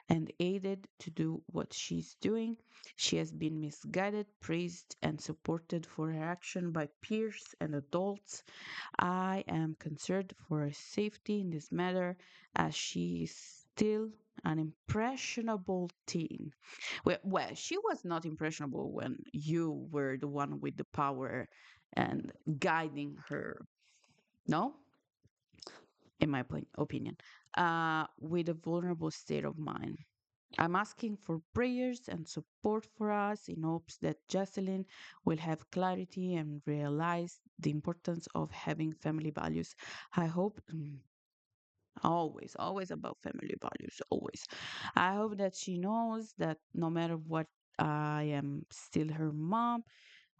and aided to do what she's doing. She has been misguided, praised, and supported for her action by peers and adults. I am concerned for her safety in this matter as she is still an impressionable teen. Well, she was not impressionable when you were the one with the power and guiding her, no? In my opinion, with a vulnerable state of mind. I'm asking for prayers and support for us in hopes that Jessalyn will have clarity and realize the importance of having family values. I hope, always about family values, always. I hope that she knows that no matter what, I am still her mom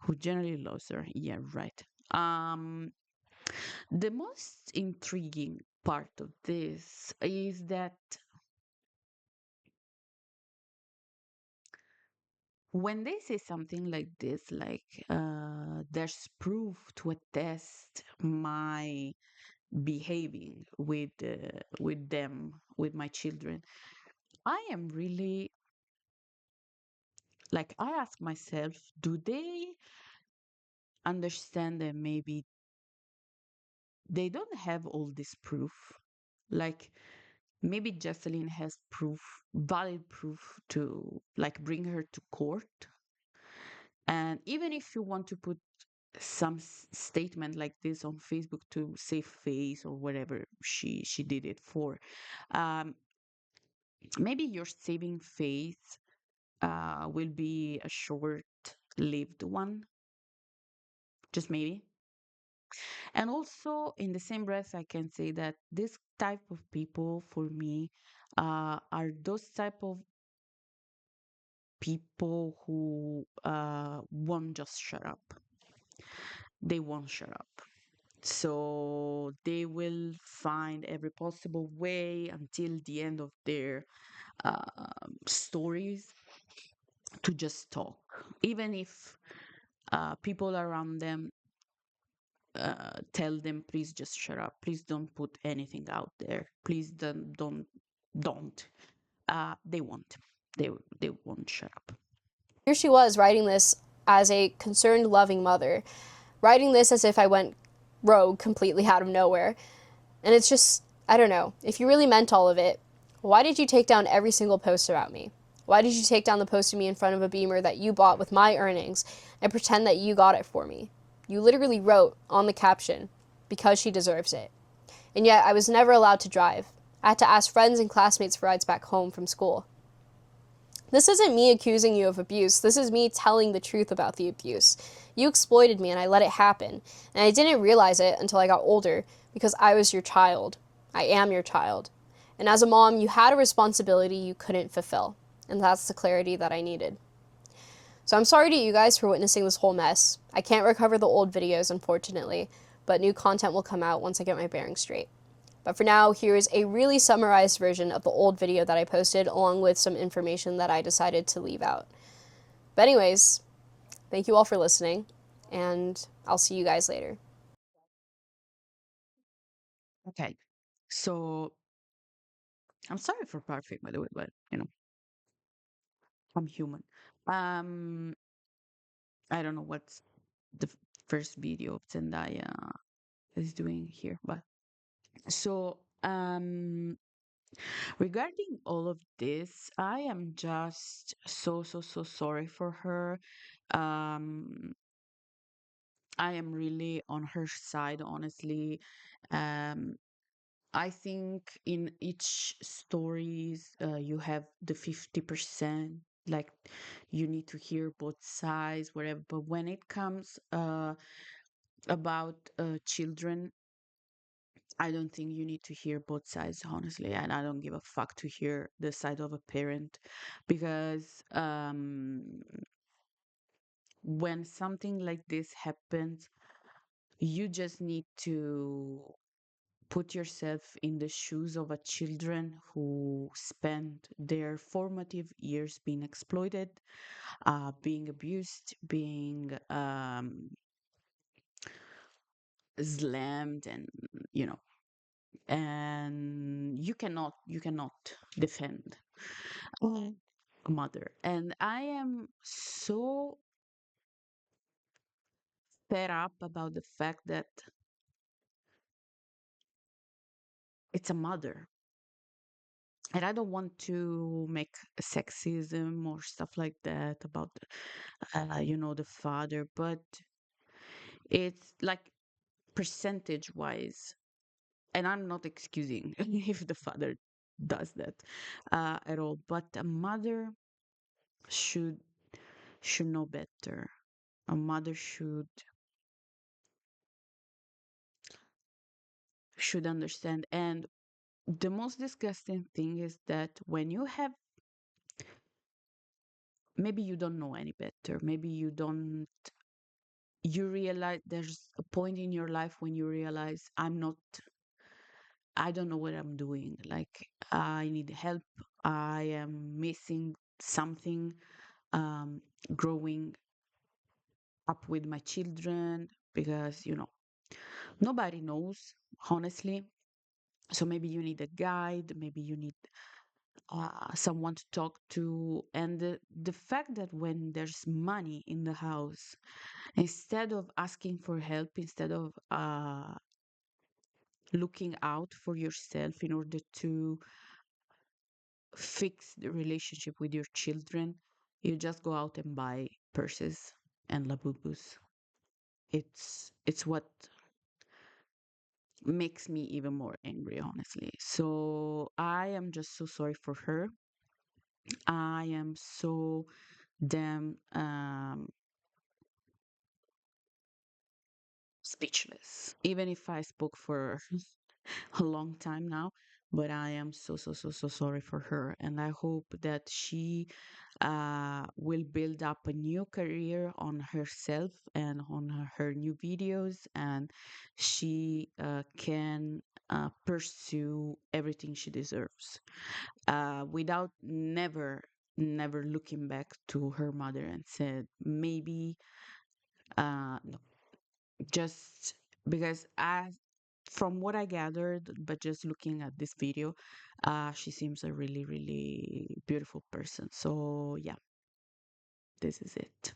who generally loves her. Yeah, right. Um, the most intriguing part of this is that when they say something like this, like there's proof to attest my behaving with them, with my children, I am really like I ask myself, do they understand that maybe they don't have all this proof? Like maybe Jessalyn has proof, valid proof to like bring her to court. And even if you want to put some statement like this on Facebook to save face or whatever she did it for, um, maybe your saving face will be a short-lived one, just maybe. And also, in the same breath, I can say that this type of people, for me, are those type of people who won't just shut up. They won't shut up. So they will find every possible way until the end of their stories to just talk, even if people around them tell them, please just shut up, please don't put anything out there, please don't. They won't. They won't shut up. Here she was writing this as a concerned, loving mother, writing this as if I went rogue completely out of nowhere. And it's just, I don't know. If you really meant all of it, why did you take down every single post about me? Why did you take down the post of me in front of a Beamer that you bought with my earnings and pretend that you got it for me? You literally wrote on the caption, because she deserves it. And yet I was never allowed to drive. I had to ask friends and classmates for rides back home from school. This isn't me accusing you of abuse. This is me telling the truth about the abuse. You exploited me and I let it happen. And I didn't realize it until I got older because I was your child. I am your child. And as a mom, you had a responsibility you couldn't fulfill. And that's the clarity that I needed. So I'm sorry to you guys for witnessing this whole mess. I can't recover the old videos, unfortunately, but new content will come out once I get my bearings straight. But for now, here is a really summarized version of the old video that I posted, along with some information that I decided to leave out. But anyways, thank you all for listening, and I'll see you guys later. Okay, so I'm sorry for perfect, by the way, but I'm human. um I don't know what's the first video of Zendaya is doing here, but so regarding all of this, I am just so sorry for her. um I am really on her side, honestly. um I think in each stories, you have the 50%, like you need to hear both sides, whatever. But when it comes about children, I don't think you need to hear both sides, honestly. And I don't give a fuck to hear the side of a parent because when something like this happens, you just need to put yourself in the shoes of a children who spent their formative years being exploited, being abused, being slammed, and you know, and you cannot defend a mother. And I am so fed up about the fact that it's a mother. And I don't want to make sexism or stuff like that about, the father, but it's like percentage wise, and I'm not excusing if the father does that at all, but a mother should should know better. A mother should understand. And the most disgusting thing is that when you have, maybe you don't know any better, maybe you realize there's a point in your life when you realize I don't know what I'm doing. Like, I need help. I am missing something, um, growing up with my children, because, nobody knows, honestly. So maybe you need a guide, maybe you need someone to talk to. And the fact that when there's money in the house, instead of asking for help, instead of looking out for yourself in order to fix the relationship with your children, you just go out and buy purses and labubus. It's what makes me even more angry, honestly. So I am just so sorry for her. I am so damn speechless. Even if I spoke for a long time now, but I am so, so, so, so sorry for her. And I hope that she will build up a new career on herself and on her new videos, and she can pursue everything she deserves without never looking back to her mother and said, maybe, no, just because from what I gathered, but just looking at this video, she seems a really, really beautiful person. So yeah, this is it.